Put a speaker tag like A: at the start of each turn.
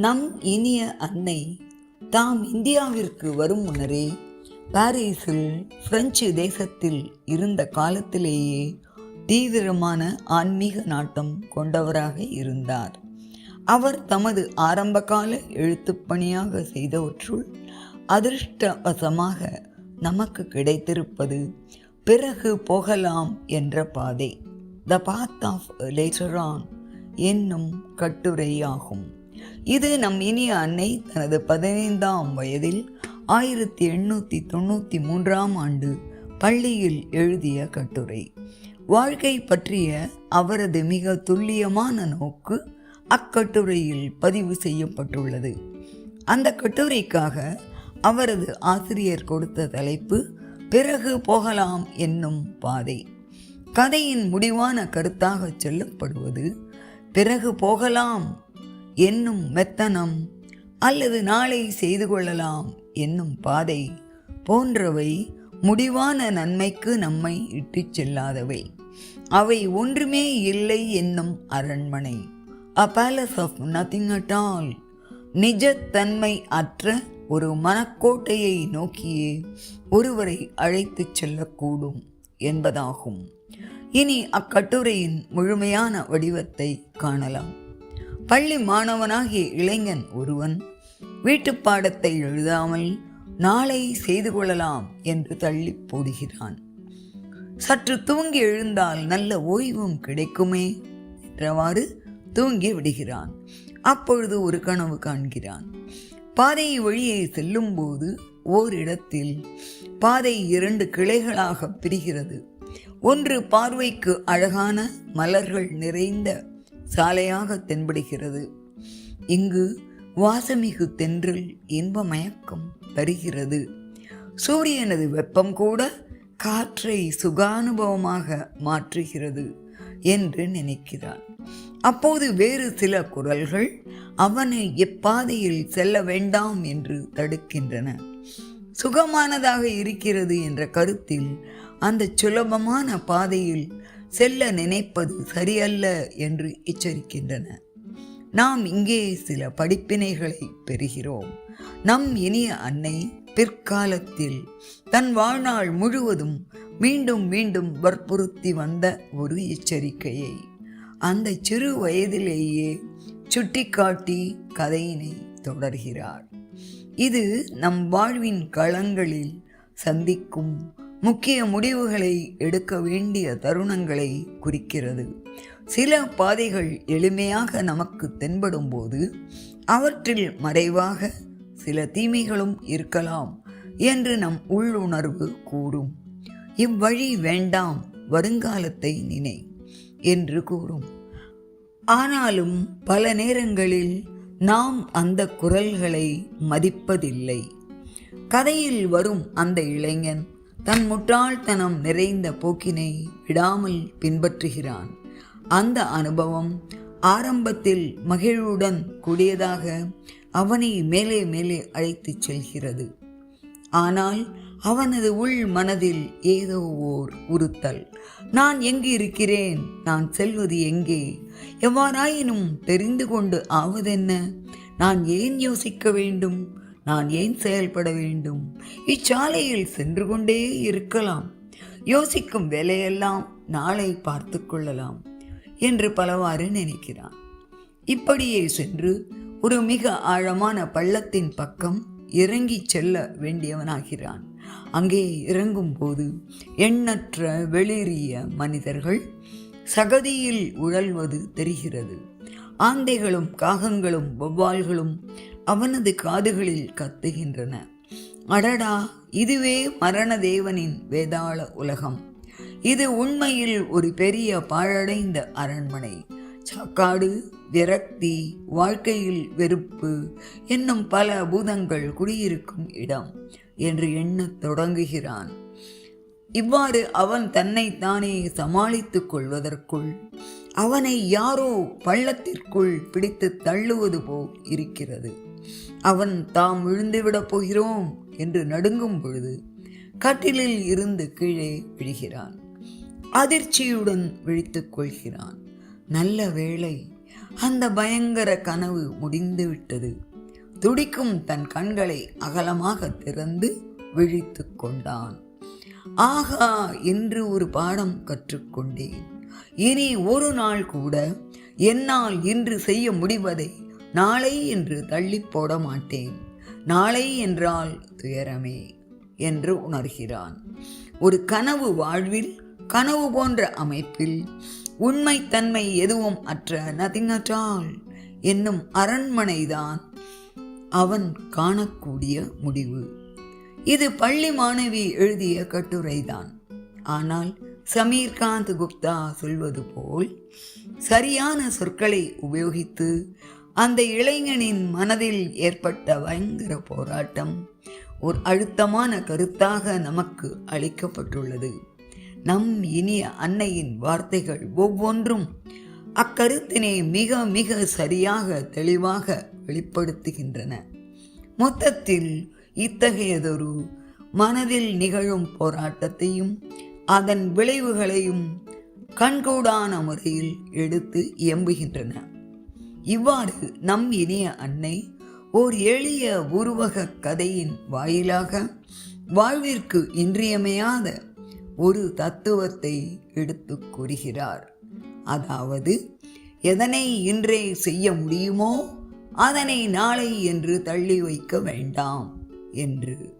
A: நம் இனிய அன்னை தாம் இந்தியாவிற்கு வரும் முன்னரே பாரிஸில் பிரெஞ்சு தேசத்தில் இருந்த காலத்திலேயே தீவிரமான ஆன்மீக நாட்டம் கொண்டவராக இருந்தார். அவர் தமது ஆரம்பகால எழுத்துப்பணியாக செய்தவற்றுள் அதிர்ஷ்டவசமாக நமக்கு கிடைத்திருப்பது பிறகு போகலாம் என்ற பாதை, த பாத் ஆஃப் லேட்டர் ஆன் என்னும் கட்டுரையாகும். இது நம் இனிய அன்னை தனது 15ஆம் வயதில் 1893 பள்ளியில் எழுதிய கட்டுரை. வாழ்க்கை பற்றிய அவரது மிக துல்லியமான நோக்கு அக்கட்டுரையில் பதிவு செய்யப்பட்டுள்ளது. அந்த கட்டுரைக்காக அவரது ஆசிரியர் கொடுத்த தலைப்பு பிறகு போகலாம் என்னும் பாதை. கதையின் முடிவான கருத்தாக சொல்லப்படுவது பிறகு போகலாம் என்னும் மெத்தனம் அல்லது நாளை செய்து கொள்ளலாம் என்னும் பாதை போன்றவை முடிவான நன்மைக்கு நம்மை இட்டுச் செல்லாதவை. அவை ஒன்றுமே இல்லை என்னும் அரண்மனை, a palace of nothing at all, நிஜத்தன்மை அற்ற ஒரு மனக்கோட்டையை நோக்கியே ஒருவரை அழைத்துச் செல்லக்கூடும் என்பதாகும். இனி அக்கட்டுரையின் முழுமையான வடிவத்தை காணலாம். பள்ளி மாணவனாகிய இளைஞன் ஒருவன் வீட்டுப்பாடத்தை எழுதாமல் நாளை செய்து கொள்ளலாம் என்று தள்ளி போடுகிறான். சற்று தூங்கி எழுந்தால் நல்ல ஓய்வும் கிடைக்குமே என்றவாறு தூங்கி விடுகிறான். அப்பொழுது ஒரு கனவு காண்கிறான். பாதை வழியே செல்லும்போது ஓரிடத்தில் பாதை 2 கிளைகளாக பிரிகிறது. ஒன்று பார்வைக்கு அழகான மலர்கள் நிறைந்த சாலையாக தென்படுகிறது. இங்கு வாசமிகு தென்றல் இன்ப மயக்கம் தருகிறது. சூரியனது வெப்பம் கூட காற்றை சுகானுபவமாக மாற்றுகிறது என்று நினைக்கிறான். அப்போது வேறு சில குரல்கள் அவனை எப்பாதையில் செல்ல வேண்டாம் என்று தடுக்கின்றன. சுகமானதாக இருக்கிறது என்ற கருத்தில் அந்த சுலபமான பாதையில் செல்ல நினைப்பது சரியல்ல என்று எச்சரிக்கின்றன. நாம் இங்கே சில படிப்பினைகளை பெறுகிறோம். நம் இனிய அன்னை பிற்காலத்தில் தன் வாழ்நாள் முழுவதும் மீண்டும் மீண்டும் வற்புறுத்தி வந்த ஒரு எச்சரிக்கையை அந்த சிறு வயதிலேயே சுட்டிக்காட்டி கதையினை தொடர்கிறார். இது நம் வாழ்வின் களங்களில் சந்திக்கும் முக்கிய முடிவுகளை எடுக்க வேண்டிய தருணங்களை குறிக்கிறது. சில பாதைகள் எளிமையாக நமக்கு தென்படும் போது அவற்றில் மறைவாக சில தீமைகளும் இருக்கலாம் என்று நம் உள்ளுணர்வு கூறும். இவ்வழி வேண்டாம், வருங்காலத்தை நினை என்று கூறும். ஆனாலும் பல நேரங்களில் நாம் அந்த குரல்களை மதிப்பதில்லை. கதையில் வரும் அந்த இளைஞன் தன் முட்டாள்தனம் நிறைந்த போக்கினை விடாமல் பின்பற்றுகிறான். அந்த அனுபவம் ஆரம்பத்தில் மகிழ்வுடன் கூடியதாக அவனை மேலே மேலே அழைத்துச் செல்கிறது. ஆனால் அவனது உள் மனதில் ஏதோ ஓர் உறுத்தல். நான் எங்கு இருக்கிறேன்? நான் செல்வது எங்கே? எவ்வாறாயினும் தெரிந்து கொண்டு ஆவதென்ன? நான் ஏன் யோசிக்க வேண்டும்? நான் ஏன் செயல்பட வேண்டும்? இச்சாலையில் சென்று கொண்டே இருக்கலாம். யோசிக்கும் வேலையெல்லாம் நாளை பார்த்து கொள்ளலாம் என்று பலவாறு நினைக்கிறான். இப்படியே சென்று ஒரு மிக ஆழமான பள்ளத்தின் பக்கம் இறங்கி செல்ல வேண்டியவனாகிறான். அங்கே இறங்கும் போது எண்ணற்ற வெளிரிய மனிதர்கள் சகதியில் உழல்வது தெரிகிறது. ஆந்தைகளும் காகங்களும் வௌவால்களும் அவனது காதுகளில் கத்துகின்றன. அடடா, இதுவே மரணதேவனின் வேதாள உலகம். இது உண்மையில் ஒரு பெரிய பாழடைந்த அரண்மனை. சாக்காடு, விரக்தி, வாழ்க்கையில் வெறுப்பு என்னும் பல பூதங்கள் குடியிருக்கும் இடம் என்று எண்ணத் தொடங்குகிறான். இவ்வாறு அவன் தன்னைத்தானே சமாளித்துக் கொள்வதற்குள் அவனை யாரோ பள்ளத்திற்குள் பிடித்து தள்ளுவது போல் இருக்கிறது. அவன் தாம் விழுந்துவிடப் போகிறோம் என்று நடுங்கும் பொழுது கட்டிலில் இருந்து கீழே விழுகிறான். அதிர்ச்சியுடன் விழித்துக் கொள்கிறான். நல்ல வேளை, அந்த பயங்கர கனவு முடிந்துவிட்டது. துடிக்கும் தன் கண்களை அகலமாக திறந்து விழித்து கொண்டான். ஆகா, என்று ஒரு பாடம் கற்றுக்கொண்டேன். இனி ஒரு நாள் கூட என்னால் இன்று செய்ய முடிவதை நாளை என்று தள்ளி போட மாட்டேன். நாளை என்றால் துயரமே என்று உணர்கிறான். ஒரு கனவு வாழ்வில் கனவு போன்ற அமைப்பில் உண்மைத்தன்மை எதுவும் அற்ற நதிங் அட் ஆல் என்னும் அரண்மனைதான் அவன் காணக்கூடிய முடிவு. இது பள்ளி மாணவி எழுதிய கட்டுரைதான். ஆனால் சமீர்காந்த் குப்தா சொல்வது போல் சரியான சொற்களை உபயோகித்து அந்த இளைஞனின் மனதில் ஏற்பட்ட பயங்கர போராட்டம் ஒரு அழுத்தமான கருத்தாக நமக்கு அளிக்கப்பட்டுள்ளது. நம் இனிய அன்னையின் வார்த்தைகள் ஒவ்வொன்றும் அக்கருத்தினை மிக மிக சரியாக தெளிவாக வெளிப்படுத்துகின்றன. மொத்தத்தில் இத்தகையதொரு மனதில் நிகழும் போராட்டத்தையும் அதன் விளைவுகளையும் கண்கூடான முறையில் எடுத்து இயம்புகின்றன. இவ்வாறு நம் இனிய அன்னை ஓர் எளிய உருவக கதையின் வாயிலாக வாழ்விற்கு இன்றியமையாத ஒரு தத்துவத்தை எடுத்து கூறுகிறார். அதாவது, எதனை இன்றே செய்ய முடியுமோ அதனை நாளை என்று தள்ளி வைக்க வேண்டாம் என்று.